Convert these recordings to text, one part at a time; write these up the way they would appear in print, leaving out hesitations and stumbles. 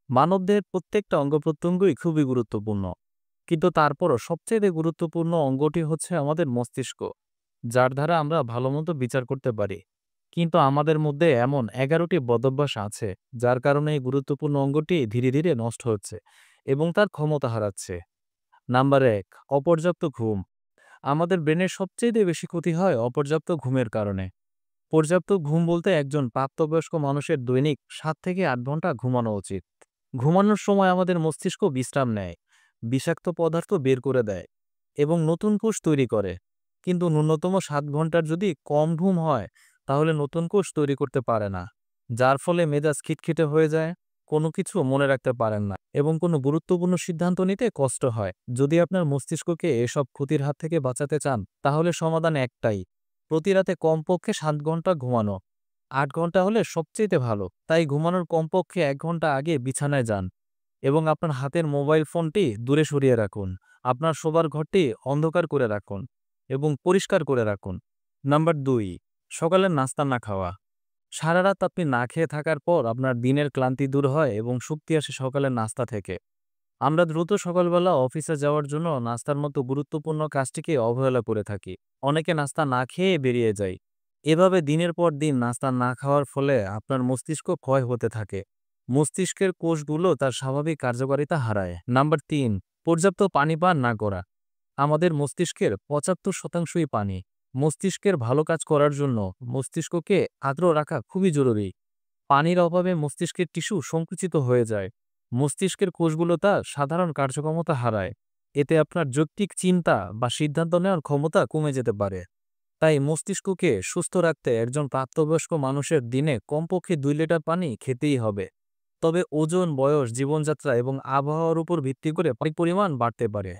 মানবদেহের প্রত্যেকটা অঙ্গ-প্রত্যঙ্গই খুবই গুরুত্বপূর্ণ। কিন্তু তারপরও সবচাইতে গুরুত্বপূর্ণ অঙ্গটি হচ্ছে আমাদের মস্তিষ্ক, যার দ্বারা আমরা ভালোমতো বিচার করতে পারি। কিন্তু আমাদের মধ্যে এমন ১১টি বদভ্যাস আছে, যার কারণে এই গুরুত্বপূর্ণ অঙ্গটি ধীরে, ধীরে নষ্ট হচ্ছে এবং তার ক্ষমতা হারাচ্ছে। নাম্বার ১, অপর্যাপ্ত ঘুম। আমাদের ব্রেনের সবচাইতে বেশি ক্ষতি হয় অপর্যাপ্ত ঘুমের কারণে। পর্যাপ্ত ঘুম বলতে একজন প্রাপ্তবয়স্ক মানুষের দৈনিক ৭ থেকে ৮ ঘন্টা ঘুমানো উচিত। ঘুমানোর সময় আমাদের মস্তিষ্ক বিশ্রাম নেয়, বিষাক্ত পদার্থ বের করে দেয় এবং নতুন কোষ তৈরি করে। কিন্তু ন্যূনতম ৭ ঘন্টার যদি কম ঘুম হয়, তাহলে নতুন কোষ তৈরি করতে পারে না, যার ফলে মেজাজ খিটখিটে হয়ে যায়, কোনো কিছু মনে রাখতে পারেন না এবং কোনো গুরুত্বপূর্ণ সিদ্ধান্ত নিতে কষ্ট হয়। যদি আপনার মস্তিষ্ককে এসব ক্ষতির হাত থেকে বাঁচাতে চান, তাহলে সমাধান একটাই: প্রতি রাতে কমপক্ষে ৭ ঘন্টা ঘুমানো। ৮ ঘন্টা হলে সবচেয়ে ভালো। তাই ঘুমানোর কমপক্ষে ১ ঘন্টা আগে বিছানায় যান এবং আপনার হাতের মোবাইল ফোনটি দূরে সরিয়ে রাখুন। আপনার শোবার ঘরটি অন্ধকার করে রাখুন এবং পরিষ্কার করে রাখুন। নাম্বার ২, সকালের নাস্তা না খাওয়া। সারারাত আপনি না খেয়ে থাকার পর আপনার দিনের ক্লান্তি দূর হয় এবং শক্তি আসে সকালের নাস্তা থেকে। আমরা দ্রুত সকালবেলা অফিসে যাওয়ার জন্য নাস্তার মতো গুরুত্বপূর্ণ কাজটিকে অবহেলা করে থাকি। অনেকে নাস্তা না খেয়ে বেরিয়ে যায়। এভাবে দিনের পর দিন নাস্তা না খাওয়ার ফলে আপনার মস্তিষ্ক ক্ষয় হতে থাকে। মস্তিষ্কের কোষগুলো তার স্বাভাবিক কার্যকারিতা হারায়। নাম্বার ৩, পর্যাপ্ত পানি পান না করা। আমাদের মস্তিষ্কের ৭৫%ই পানি। মস্তিষ্কের ভালো কাজ করার জন্য মস্তিষ্ককে আর্দ্র রাখা খুবই জরুরি। পানির অভাবে মস্তিষ্কের টিস্যু সংকুচিত হয়ে যায়। মস্তিষ্কের কোষগুলো তার সাধারণ কার্যক্ষমতা হারায়। এতে আপনার যৌক্তিক চিন্তা বা সিদ্ধান্ত নেওয়ার ক্ষমতা কমে যেতে পারে। তাই মস্তিষ্ককে সুস্থ রাখতে একজন প্রাপ্তবয়স্ক মানুষের দিনে কমপক্ষে ২ লিটার পানি খেতেই হবে। তবে ওজন, বয়স, জীবনযাত্রা এবং আবহাওয়ার উপর ভিত্তি করে পানির পরিমাণ বাড়তে পারে।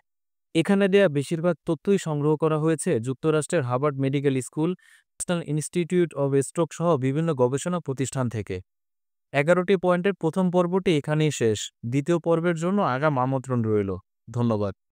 এখানে দেয়া বেশিরভাগ তথ্যই সংগ্রহ করা হয়েছে যুক্তরাষ্ট্রের Harvard medical school, national institute of stroke সহ বিভিন্ন গবেষণা প্রতিষ্ঠান থেকে। ১১টি পয়েন্টের প্রথম পর্বটি এখানেই শেষ। দ্বিতীয় পর্বের জন্য আগাম আমন্ত্রণ রইল। ধন্যবাদ।